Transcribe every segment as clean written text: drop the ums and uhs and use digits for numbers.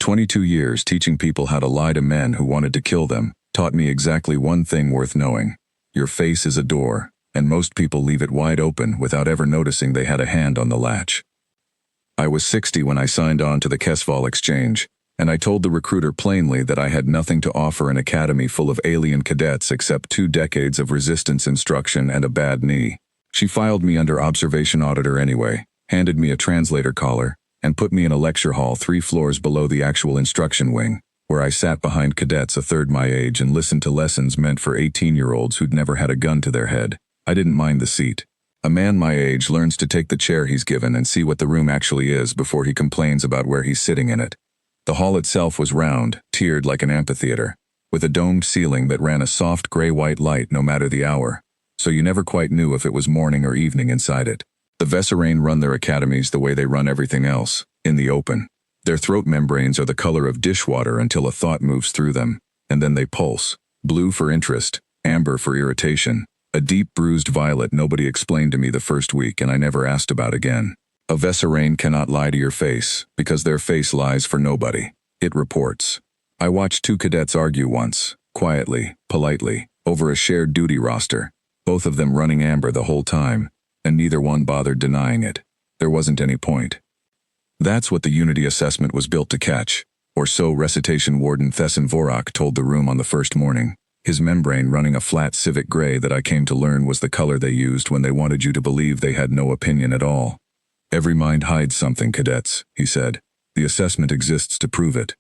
22 years teaching people how to lie to men who wanted to kill them taught me exactly one thing worth knowing. Your face is a door, and most people leave it wide open without ever noticing they had a hand on the latch. I was 60 when I signed on to the HFY exchange, and I told the recruiter plainly that I had nothing to offer an academy full of alien cadets except 2 decades of resistance instruction and a bad knee. She filed me under observation auditor anyway, handed me a translator collar, and put me in a lecture hall 3 floors below the actual instruction wing, where I sat behind cadets a third my age and listened to lessons meant for 18-year-olds who'd never had a gun to their head. I didn't mind the seat. A man my age learns to take the chair he's given and see what the room actually is before he complains about where he's sitting in it. The hall itself was round, tiered like an amphitheater, with a domed ceiling that ran a soft gray-white light no matter the hour, so you never quite knew if it was morning or evening inside it. The Veterans run their academies the way they run everything else, in the open. Their throat membranes are the color of dishwater until a thought moves through them, and then they pulse. Blue for interest, amber for irritation, a deep bruised violet nobody explained to me the first week and I never asked about again. A veteran cannot lie to your face, because their face lies for nobody. It reports. I watched 2 cadets argue once, quietly, politely, over a shared duty roster, both of them running amber the whole time, and neither one bothered denying it. There wasn't any point. That's what the unity assessment was built to catch, or so recitation warden Thesson Vorak told the room on the first morning, his membrane running a flat civic gray that I came to learn was the color they used when they wanted you to believe they had no opinion at all. Every mind hides something, cadets, he said. The assessment exists to prove it.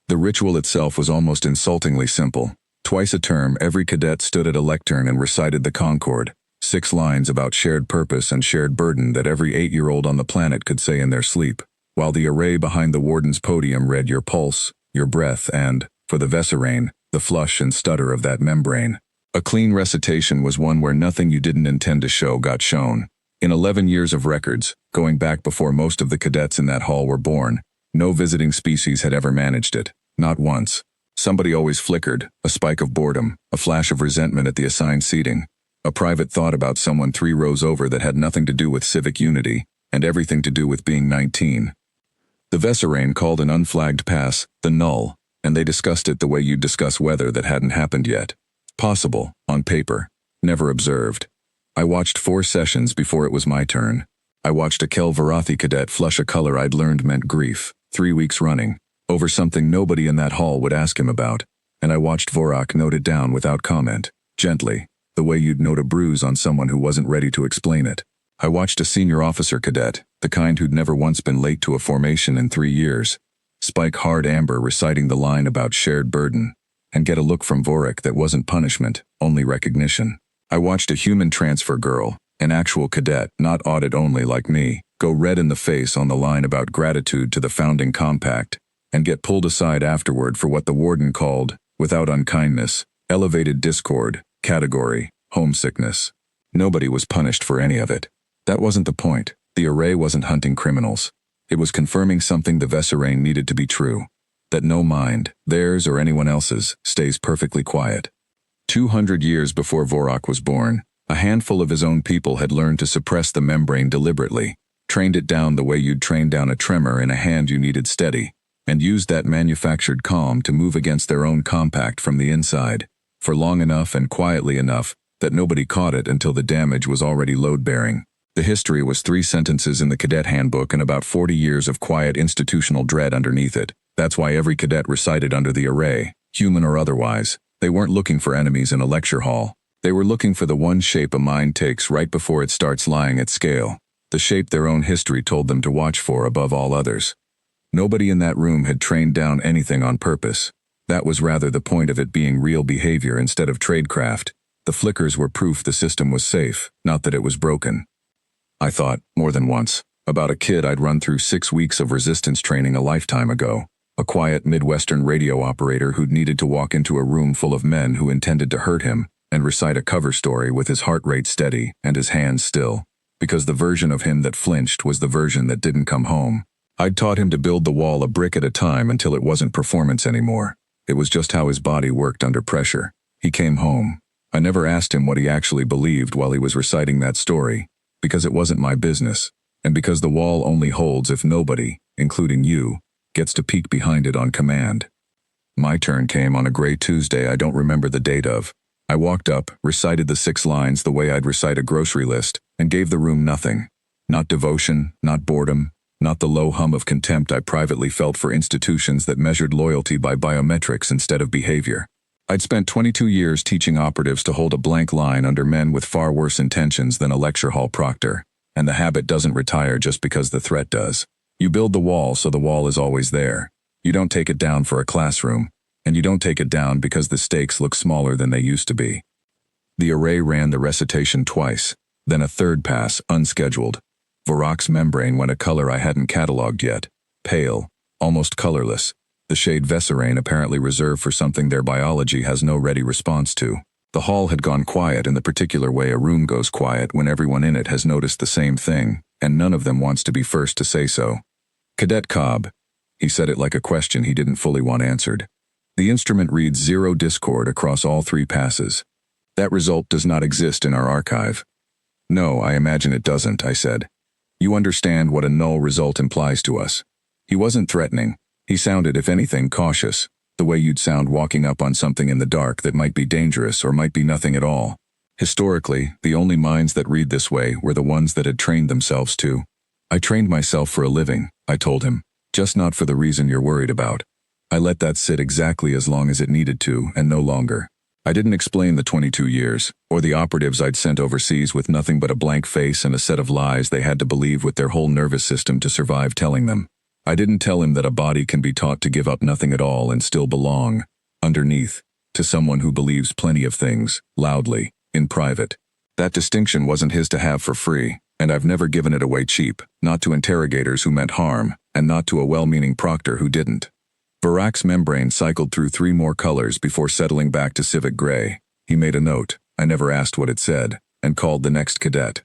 The ritual itself was almost insultingly simple. Twice a term, every cadet stood at a lectern and recited the Concord, 6 lines about shared purpose and shared burden that every 8-year-old on the planet could say in their sleep, while the array behind the warden's podium read your pulse, your breath, and, for the veteran, the flush and stutter of that membrane. A clean recitation was one where nothing you didn't intend to show got shown. In 11 years of records, going back before most of the cadets in that hall were born, no visiting species had ever managed it, not once. Somebody always flickered, a spike of boredom, a flash of resentment at the assigned seating, a private thought about someone 3 rows over that had nothing to do with civic unity, and everything to do with being 19. The veteran called an unflagged pass the null, and they discussed it the way you'd discuss weather that hadn't happened yet. Possible, on paper, never observed. I watched 4 sessions before it was my turn. I watched a Kelvarathi cadet flush a color I'd learned meant grief, 3 weeks running, over something nobody in that hall would ask him about, and I watched Vorak note it down without comment, gently, the way you'd note a bruise on someone who wasn't ready to explain it. I watched a senior officer cadet, the kind who'd never once been late to a formation in 3 years, spike hard amber reciting the line about shared burden, and get a look from Vorak that wasn't punishment, only recognition. I watched a human transfer girl, an actual cadet, not audit only like me, go red in the face on the line about gratitude to the founding compact, and get pulled aside afterward for what the warden called, without unkindness, elevated discord, category, homesickness. Nobody was punished for any of it. That wasn't the point. The array wasn't hunting criminals. It was confirming something the veteran needed to be true, that no mind, theirs or anyone else's, stays perfectly quiet. 200 years before Vorak was born, a handful of his own people had learned to suppress the membrane deliberately, trained it down the way you'd train down a tremor in a hand you needed steady, and used that manufactured calm to move against their own compact from the inside, for long enough and quietly enough that nobody caught it until the damage was already load-bearing. The history was 3 sentences in the cadet handbook and about 40 years of quiet institutional dread underneath it. That's why every cadet recited under the array, human or otherwise. They weren't looking for enemies in a lecture hall. They were looking for the one shape a mind takes right before it starts lying at scale, the shape their own history told them to watch for above all others. Nobody in that room had trained down anything on purpose. That was rather the point of it being real behavior instead of tradecraft. The flickers were proof the system was safe, not that it was broken. I thought, more than once, about a kid I'd run through 6 weeks of resistance training a lifetime ago. A quiet Midwestern radio operator who'd needed to walk into a room full of men who intended to hurt him and recite a cover story with his heart rate steady and his hands still, because the version of him that flinched was the version that didn't come home. I'd taught him to build the wall a brick at a time until it wasn't performance anymore. It was just how his body worked under pressure. He came home. I never asked him what he actually believed while he was reciting that story, because it wasn't my business, and because the wall only holds if nobody, including you, gets to peek behind it on command. My turn came on a gray Tuesday I don't remember the date of. I walked up, recited the 6 lines the way I'd recite a grocery list, and gave the room nothing. Not devotion, not boredom, not the low hum of contempt I privately felt for institutions that measured loyalty by biometrics instead of behavior. I'd spent 22 years teaching operatives to hold a blank line under men with far worse intentions than a lecture hall proctor, and the habit doesn't retire just because the threat does. You build the wall so the wall is always there. You don't take it down for a classroom, and you don't take it down because the stakes look smaller than they used to be. The array ran the recitation twice, then a third pass, unscheduled. Varrock's membrane went a color I hadn't cataloged yet. Pale, almost colorless. The shade Vesarane apparently reserved for something their biology has no ready response to. The hall had gone quiet in the particular way a room goes quiet when everyone in it has noticed the same thing, and none of them wants to be first to say so. Cadet Cobb. He said it like a question he didn't fully want answered. The instrument reads 0 discord across all 3 passes. That result does not exist in our archive. No, I imagine it doesn't, I said. You understand what a null result implies to us. He wasn't threatening. He sounded, if anything, cautious, the way you'd sound walking up on something in the dark that might be dangerous or might be nothing at all. Historically, the only minds that read this way were the ones that had trained themselves to. I trained myself for a living, I told him, just not for the reason you're worried about. I let that sit exactly as long as it needed to, and no longer. I didn't explain the 22 years, or the operatives I'd sent overseas with nothing but a blank face and a set of lies they had to believe with their whole nervous system to survive telling them. I didn't tell him that a body can be taught to give up nothing at all and still belong, underneath, to someone who believes plenty of things, loudly, in private. That distinction wasn't his to have for free, and I've never given it away cheap, not to interrogators who meant harm, and not to a well-meaning proctor who didn't. Varrock's membrane cycled through 3 more colors before settling back to civic gray. He made a note, I never asked what it said, and called the next cadet.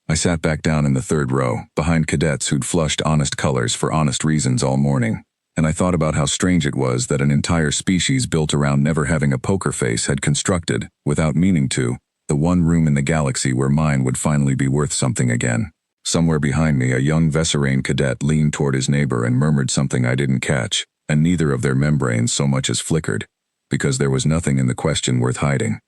I sat back down in the 3rd row, behind cadets who'd flushed honest colors for honest reasons all morning, and I thought about how strange it was that an entire species built around never having a poker face had constructed, without meaning to, the one room in the galaxy where mine would finally be worth something again. Somewhere behind me, a young Vesarane cadet leaned toward his neighbor and murmured something I didn't catch, and neither of their membranes so much as flickered, because there was nothing in the question worth hiding.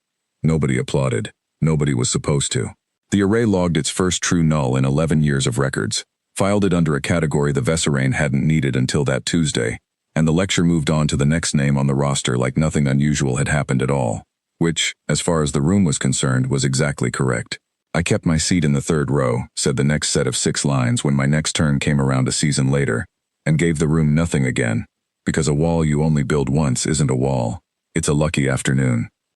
Nobody applauded. Nobody was supposed to. The array logged its first true null in 11 years of records, filed it under a category the Vesarane hadn't needed until that Tuesday, and the lecture moved on to the next name on the roster like nothing unusual had happened at all, which, as far as the room was concerned, was exactly correct. I kept my seat in the 3rd row, said the next set of 6 lines when my next turn came around a season later, and gave the room nothing again, because a wall you only build once isn't a wall. It's a lucky afternoon.